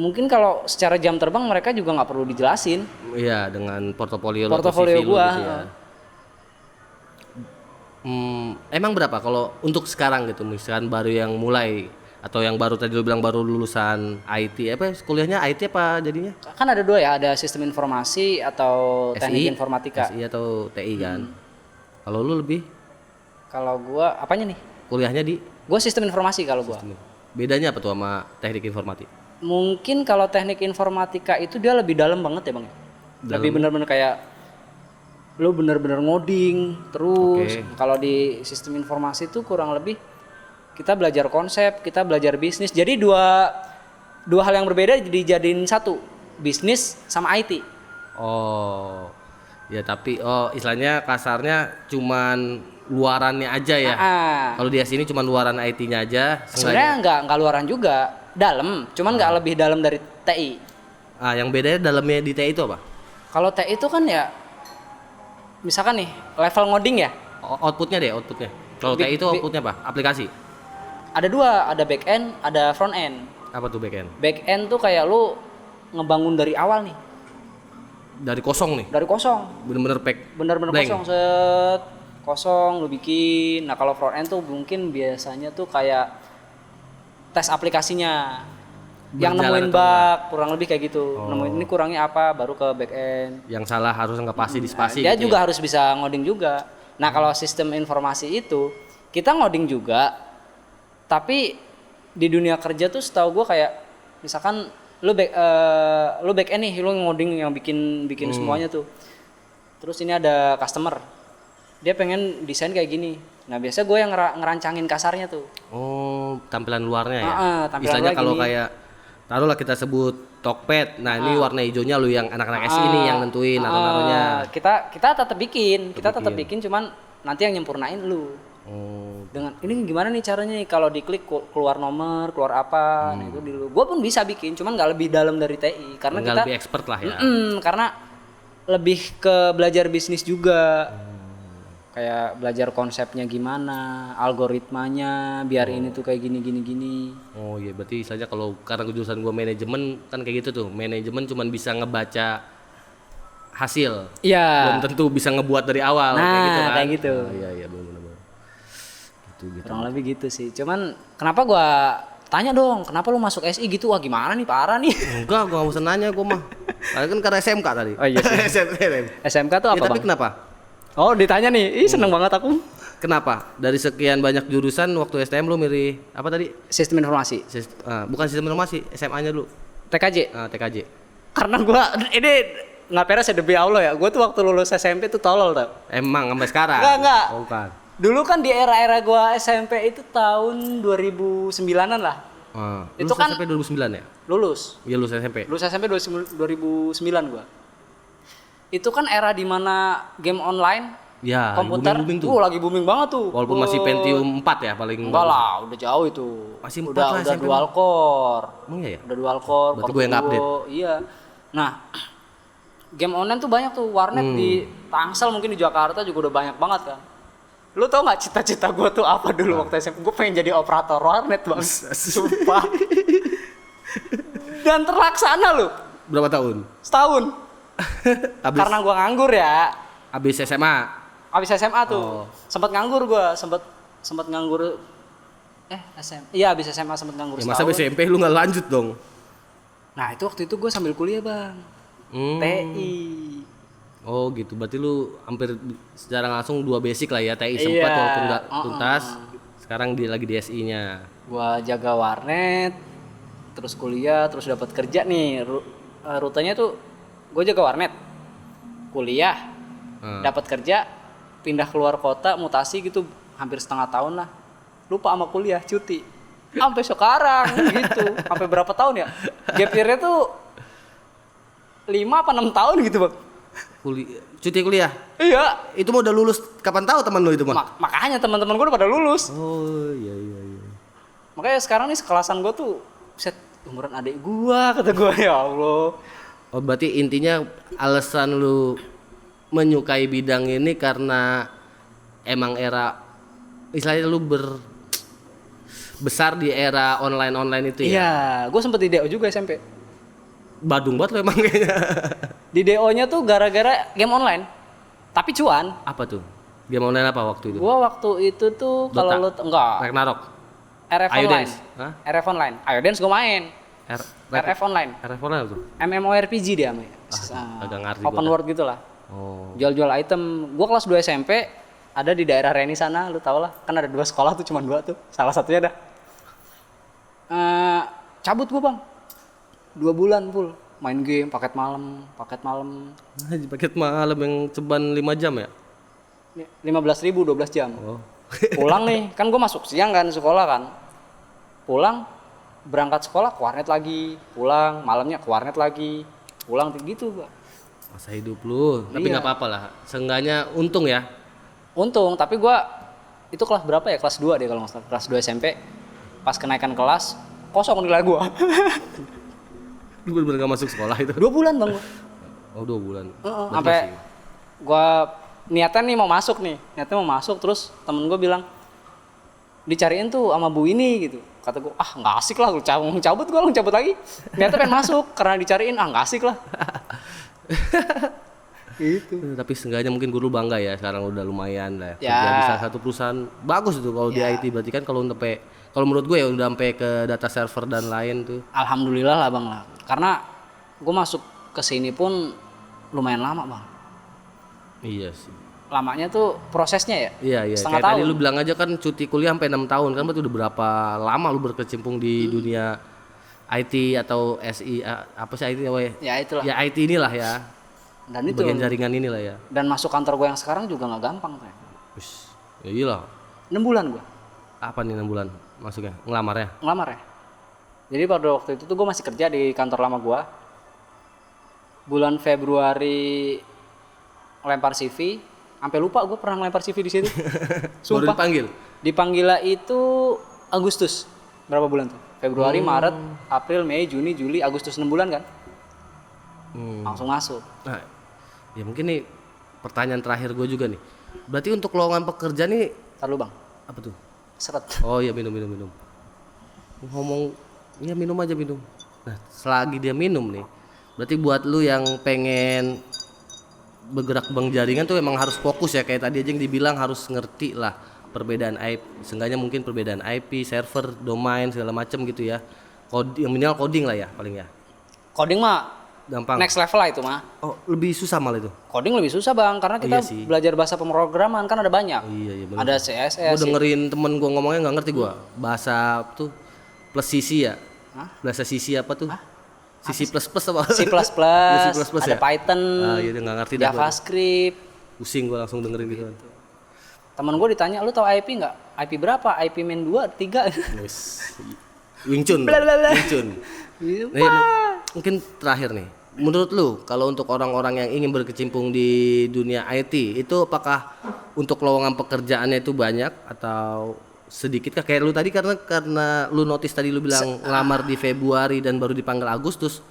Mungkin kalau secara jam terbang mereka juga nggak perlu dijelasin. Iya, dengan portofolio gua. Gitu ya. Emang berapa kalau untuk sekarang gitu, misalkan baru yang mulai atau yang baru tadi lu bilang baru lulusan IT, kuliahnya IT apa jadinya? Kan ada 2 ya, ada sistem informasi atau teknik informatika. SI atau TI kan. Kalau lu lebih? Kalau gua apanya nih? Kuliahnya di? Gua sistem informasi kalau gua. Bedanya apa tuh sama teknik informatika? Mungkin kalau teknik informatika itu dia lebih dalam banget ya bang. Lebih benar-benar kayak lu benar-benar ngoding terus. Kalau di sistem informasi itu kurang lebih kita belajar konsep, kita belajar bisnis. Jadi dua hal yang berbeda dijadiin satu, bisnis sama IT. Oh ya, tapi istilahnya kasarnya cuman luarannya aja ya. Kalau di sini cuma luaran IT-nya aja. Sebenarnya nggak luaran juga, dalam, cuman nggak lebih dalam dari TI. Yang bedanya dalamnya di TI itu apa? Kalau TI itu kan ya, misalkan nih level ngoding ya. Outputnya. Kalau TI itu outputnya apa? Aplikasi? Ada 2, ada back end, ada front end. Apa tuh back end? Back end tuh kayak lu ngebangun dari awal nih. Dari kosong nih? Dari kosong. Bener-bener kosong, kosong lu bikin. Nah kalau front end tuh mungkin biasanya tuh kayak tes aplikasinya, yang nemuin bug, kurang lebih kayak gitu. Nemuin ini kurangnya apa, baru ke back end. Yang salah harus ngepasi di spasi. Dia gitu juga harus bisa ngoding juga. Nah kalau sistem informasi itu kita ngoding juga, tapi di dunia kerja tuh setahu gue kayak misalkan lu back end nih, lu ngoding yang bikin semuanya tuh. Terus ini ada customer, dia pengen desain kayak gini. Nah biasanya gue yang ngerancangin kasarnya tuh. Oh, tampilan luarnya ya. Istilahnya kalau kayak taruhlah kita sebut Tokped. Nah ini warna hijaunya lu yang anak-anak SI ini yang nentuin atau naruhnya. Kita tetap bikin, cuman nanti yang nyempurnain lu. Dengan ini gimana nih caranya nih, kalau diklik keluar nomor, keluar apa, nah itu dulu. Gue pun bisa bikin, cuman nggak lebih dalam dari TI karena kita lebih expert lah ya. Karena lebih ke belajar bisnis juga. Kayak belajar konsepnya gimana, algoritmanya, biar ini tuh kayak gini. Oh iya, berarti saja kalau karena jurusan gue manajemen kan kayak gitu tuh. Manajemen cuman bisa ngebaca hasil. Iya. Belum tentu bisa ngebuat dari awal kayak gitu kan. Kayak gitu. Iya benar. Gitu. Kurang lebih gitu sih. Cuman kenapa gue tanya dong, kenapa lu masuk SI gitu? Wah gimana nih, parah nih. Enggak, gue gak usah nanya gue mah. Kan karena SMK tadi. Oh iya sih. SMK tuh apa tapi bang? Kenapa? Oh ditanya nih, seneng banget aku. Kenapa? Dari sekian banyak jurusan waktu STM lu milih apa tadi? Sistem informasi. Bukan sistem informasi, SMA-nya dulu. TKJ. TKJ. Karena gua ini nggak peres ya demi Allah ya. Gue tuh waktu lulus SMP tuh tolol tau. Emang sampai sekarang? Enggak. Oh, bukan. Dulu kan di era-era gue SMP itu tahun 2009-an lah. Itu kan SMP 2009 ya? Lulus. Iya lulus SMP. Lulus SMP 2009 gue. Itu kan era dimana game online, ya, komputer, booming tuh. Lagi booming banget tuh. Walaupun masih Pentium 4 ya paling. Enggak lah, udah jauh itu. Masih 4 udah lah udah SMP. dual core. Emang iya ya? Udah dual core. Berarti gue yang nggak update. Iya. Nah, game online tuh banyak tuh. Warnet di Tangsel mungkin di Jakarta juga udah banyak banget kan. Lu tau gak cita-cita gue tuh apa dulu waktu SMP? Gue pengen jadi operator warnet bang. Sumpah. Dan terlaksana lu. Berapa tahun? Setahun. Karena gue nganggur ya. Habis SMA? Habis SMA tuh. Sempat nganggur gue. Sempat nganggur. SMA. Iya habis SMA sempat nganggur ya, masa SMP lu gak lanjut dong? Nah itu waktu itu gue sambil kuliah bang. TI. Oh gitu, berarti lu hampir secara langsung 2 basic lah ya, TI sempat walaupun nggak tuntas. Sekarang lagi di SI-nya. Gua jaga warnet, terus kuliah, terus dapat kerja nih. Rutenya tuh gue jaga warnet, kuliah, dapat kerja, pindah keluar kota, mutasi gitu, hampir setengah tahun lah. Lupa sama kuliah, cuti. Sampai sekarang gitu, sampai berapa tahun ya? Gap year-nya tuh 5 apa 6 tahun gitu bang. Cuti kuliah? Iya. Itu mau udah lulus kapan tahu teman lu itu mah? Makanya teman-teman gue udah pada lulus. Oh iya. Makanya sekarang nih sekelasan gue tuh set umuran adik gue kata gue ya Allah. Oh berarti intinya alasan lu menyukai bidang ini karena emang era istilahnya lu besar di era online itu ya? Iya, gue sempet di DO juga SMP. Badung banget lo emang kayaknya. Di DO-nya tuh gara-gara game online. Tapi cuan. Apa tuh? Game online apa waktu itu? Gua waktu itu tuh kalau lu enggak. Ragnarok. RF Ayo online. Dance. Hah? RF online. Ayo Dance gua main. RF online. RF online tuh. MMORPG dia namanya. Agak ngerti Open world gitu lah. Oh. Jual-jual item. Gua kelas 2 SMP ada di daerah Reni sana, lu tau lah. Kan ada 2 sekolah tuh cuma 2 tuh. Salah satunya dah. Cabut gua, Bang. 2 bulan full main game paket malam. Paket malam yang ceban 5 jam ya? 15.000 12 jam. Oh. Pulang nih, kan gue masuk siang kan sekolah kan. Pulang berangkat sekolah ke warnet lagi, pulang malamnya ke warnet lagi, pulang gitu gua. Masa hidup lu, tapi nggak apa-apa lah. Seenggaknya untung ya. Untung, tapi gua itu kelas berapa ya? Kelas 2 deh kalau nggak salah. Kelas 2 SMP. Pas kenaikan kelas, kosong nilai gua. Lu bener-bener gak masuk sekolah itu? 2 bulan bang. Oh 2 bulan. Sampai gua niatnya nih mau masuk nih. Niatnya mau masuk terus temen gua bilang dicariin tuh sama Bu ini gitu. Kata gua nggak asik lah, cabut gua cabut lagi. Niatnya pengen masuk karena dicariin nggak asik lah. Gitu. Tapi seenggaknya mungkin guru bangga ya sekarang udah lumayan lah. Ya. Kerja di salah satu perusahaan bagus itu kalau di IT berarti kan kalau menurut gue ya udah sampai ke data server dan lain tuh. Alhamdulillah lah bang lah. Karena gue masuk ke sini pun lumayan lama bang. Iya sih. Lamanya tuh prosesnya ya. Iya. Setengah kayak tahun. Tadi lu bilang aja kan cuti kuliah sampai 6 tahun kan berarti udah berapa lama lu berkecimpung di dunia IT atau SI apa sih IT ya? Ya itulah. Ya IT inilah ya. Dan itu bagian jaringan inilah ya. Dan masuk kantor gue yang sekarang juga nggak gampang tuh. Ya iyalah. 6 bulan gue. Apa nih 6 bulan masuknya? Ngelamar ya? Ngelamar ya. Jadi pada waktu itu tuh gue masih kerja di kantor lama gue. Bulan Februari ngelempar CV, sampai lupa gue pernah ngelempar CV di situ. Sumpah. Baru dipanggil? Dipanggilnya itu Agustus. Berapa bulan tuh? Februari, Maret, April, Mei, Juni, Juli, Agustus 6 bulan kan? Langsung masuk. Nah, ya mungkin nih pertanyaan terakhir gue juga nih. Berarti untuk lowongan pekerja nih, ntar lu bang. Apa tuh? Seret. Oh iya minum. Ngomong, ya minum aja. Nah, selagi dia minum nih, berarti buat lu yang pengen bergerak bang jaringan tuh emang harus fokus ya. Kayak tadi aja yang dibilang harus ngerti lah perbedaan IP, seenggaknya mungkin perbedaan IP, server, domain segala macam gitu ya. Yang minimal coding lah ya paling ya. Coding mah gampang. Next level lah itu mah. Oh, lebih susah malah itu. Coding lebih susah bang, karena kita belajar bahasa pemrograman kan ada banyak. Iya benar. Ada CSS. Gue dengerin temen gue ngomongnya nggak ngerti gue. Bahasa tuh plus CC ya. Bahasa CC apa tuh? C++ apa? C++, ada ya? Python, Iya, nggak ngerti dah JavaScript. Pusing gue langsung dengerin gitu. Temen gue ditanya, lu tahu IP nggak? IP berapa? IP main 2, 3. Wing Chun. Wing Chun. Nih, mungkin terakhir nih. Menurut lu, kalau untuk orang-orang yang ingin berkecimpung di dunia IT, itu apakah untuk lowongan pekerjaannya itu banyak atau sedikit kah? Kayak lu tadi karena lu notice tadi lu bilang ngelamar di Februari dan baru dipanggil Agustus.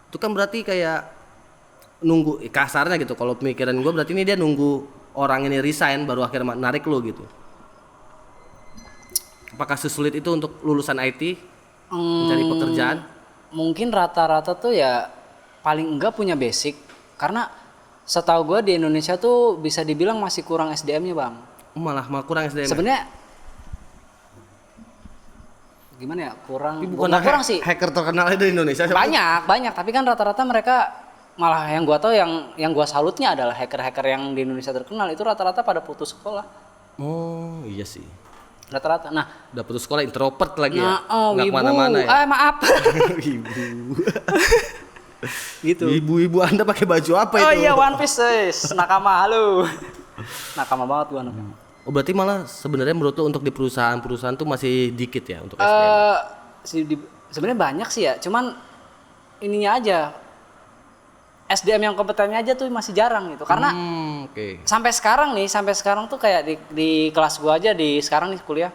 Itu kan berarti kayak nunggu kasarnya gitu. Kalau pemikiran gue berarti ini dia nunggu orang ini resign baru akhirnya narik lu gitu. Apakah sesulit itu untuk lulusan IT mencari pekerjaan? Mungkin rata-rata tuh ya paling enggak punya basic, karena setahu gue di Indonesia tuh bisa dibilang masih kurang SDM-nya bang. Malah kurang SDM. Sebenarnya gimana ya, kurang sih. Hacker terkenal di Indonesia banyak, tapi kan rata-rata mereka malah yang gue tahu yang gue salutnya adalah hacker-hacker yang di Indonesia terkenal itu rata-rata pada putus sekolah. Oh iya sih. Rata-rata. Nah, udah putus sekolah introvert lagi ya. Nggak kemana-mana ya. Maaf. Ibu. Gitu. Ibu Anda pakai baju apa itu? Oh iya, One Piece, nakama halo. Nakama banget gua anaknya. Oh berarti malah sebenarnya menurut lu untuk di perusahaan tuh masih dikit ya untuk SDM? Sebenarnya banyak sih ya, cuman ininya aja SDM yang kompetennya aja tuh masih jarang gitu. Karena sampai sekarang tuh kayak di kelas gua aja sekarang nih kuliah.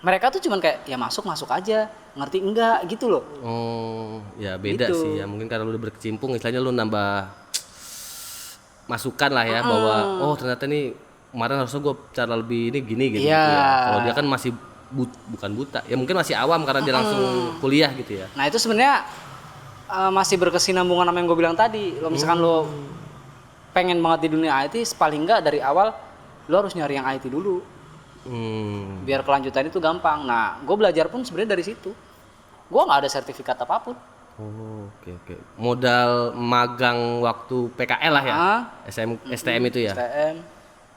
Mereka tuh cuman kayak ya masuk aja, ngerti enggak gitu loh. Oh, ya beda gitu sih ya. Mungkin karena lu udah berkecimpung, istilahnya lu nambah masukan lah ya bahwa oh ternyata nih kemarin harusnya gue cara lebih ini gini gitu ya. Kalau dia kan masih bukan buta, ya mungkin masih awam karena dia langsung kuliah gitu ya. Nah itu sebenarnya masih berkesinambungan sama yang gue bilang tadi. Kalau misalkan lo pengen banget di dunia IT, paling enggak dari awal lo harus nyari yang IT dulu. Biar kelanjutan itu gampang. Nah, gue belajar pun sebenarnya dari situ. Gue nggak ada sertifikat apapun. Oh, oke. Modal magang waktu PKL lah ya, STM itu ya. STM.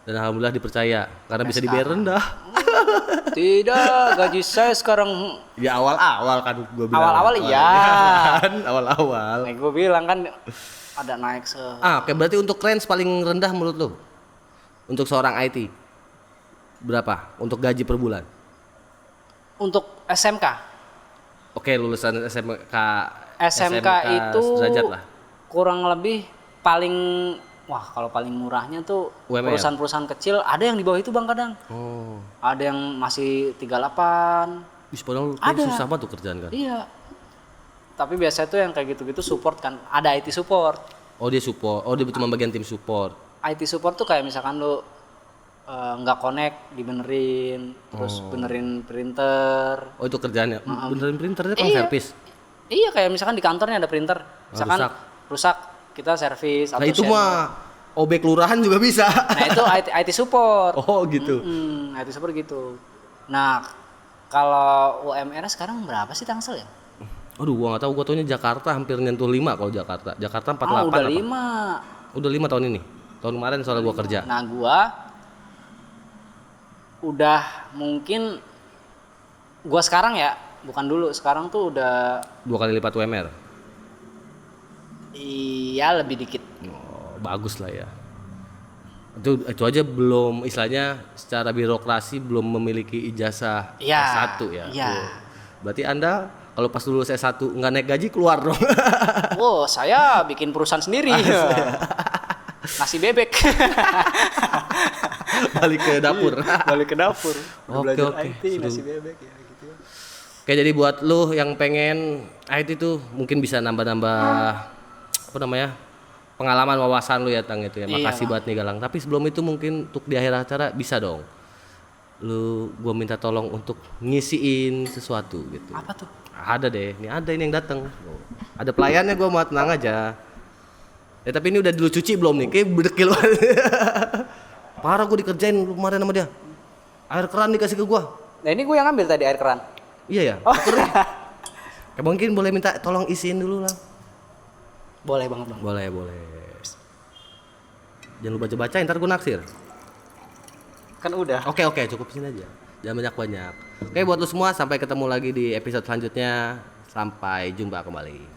Dan alhamdulillah dipercaya karena bisa dibayar rendah. Tidak, gaji saya sekarang. Ya awal-awal kan gue bilang. Awal-awal iya. Awal-awal. Gue bilang kan ada naik oke, berarti untuk range paling rendah menurut lo untuk seorang IT? Berapa untuk gaji per bulan? Untuk SMK. Oke, lulusan SMK itu sederajat lah. Kurang lebih kalau paling murahnya tuh UMR. Perusahaan kecil ada yang di bawah itu bang kadang. Ada yang masih 38. Padahal susah banget tuh kerjaan kan. Iya. Tapi biasanya tuh yang kayak gitu-gitu support kan. Ada IT support. Oh dia support. Oh dia cuma bagian tim support. IT support tuh kayak misalkan lu nggak connect dibenerin, terus benerin printer. Oh itu kerjaannya. Benerin printernya kan servis. Iya kayak misalkan di kantornya ada printer, misalkan rusak kita servis. Nah itu mah OB kelurahan juga bisa. Nah itu IT support. Oh gitu. IT support gitu. Nah kalau UMR sekarang berapa sih Tangsel ya? Aduh gua nggak tahu, gua taunya Jakarta hampir nyentuh 5 kalau Jakarta. Jakarta 48 udah apa? 5. Udah 5 tahun ini. Tahun kemarin soalnya gua kerja. Nah gua udah mungkin gua sekarang ya, bukan dulu, sekarang tuh udah 2 kali lipat UMR. Iya, lebih dikit. Oh, bagus lah ya. Itu aja belum, istilahnya secara birokrasi belum memiliki ijazah S1 ya. Iya. Berarti Anda kalau pas lulus S1 nggak naik gaji keluar dong. Oh, saya bikin perusahaan sendiri. Nasi bebek. Balik ke dapur. Oke. Nasi bebek ya gitu. Oke, jadi buat lu yang pengen IT tuh mungkin bisa nambah pengalaman wawasan lu ya Tang itu ya. Makasih buat nih Galang. Tapi sebelum itu mungkin untuk di akhir acara bisa dong gua minta tolong untuk ngisiin sesuatu gitu. Apa tuh? Ada deh, ada ini yang datang. Ada pelayannya, gua mau tenang aja. Ya tapi ini udah dulu cuci belum nih? Kayak berdekil banget. Parah gue dikerjain kemarin sama dia. Air keran dikasih ke gue. Nah ini gue yang ambil tadi air keran. Iya ya? Kayak mungkin boleh minta tolong isiin dulu lah. Boleh banget bang. Boleh. Jangan lupa baca, ntar gue naksir. Kan udah. Oke, cukup sini aja. Jangan banyak-banyak. Oke, buat lu semua sampai ketemu lagi di episode selanjutnya. Sampai jumpa kembali.